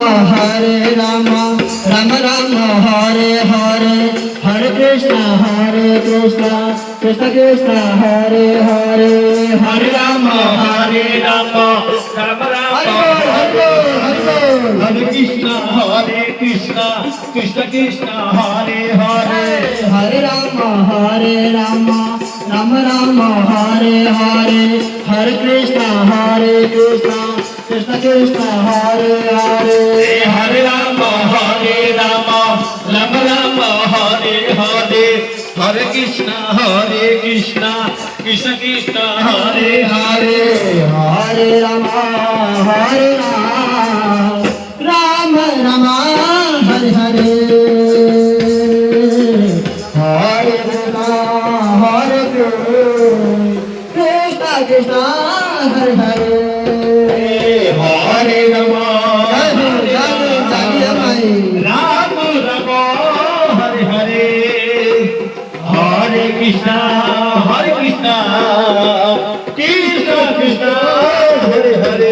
Hare Rama, Rama Rama Hare Hare, Hare Krishna, Krishna Krishna Hare Hare, Hare Rama, Rama, Rama Rama, Hare Krishna, Krishna Krishna, Hare Hare, Hare Rama, Rama Rama Hare Hare, Hare Krishna, Krishna Krishna Hare Hare, Hare Rama, Rama Rama, Hare Hare, Hare Krishna, Krishna Krishna, Hare Hare, Hare Rama, Rama Rama, Hare Hare, Hare Krishna, Krishna Krishna, Hare Hare. Hare Rama, Rama Rama, Hare Hare, Hare Krishna, Krishna Krishna, Hare Hare.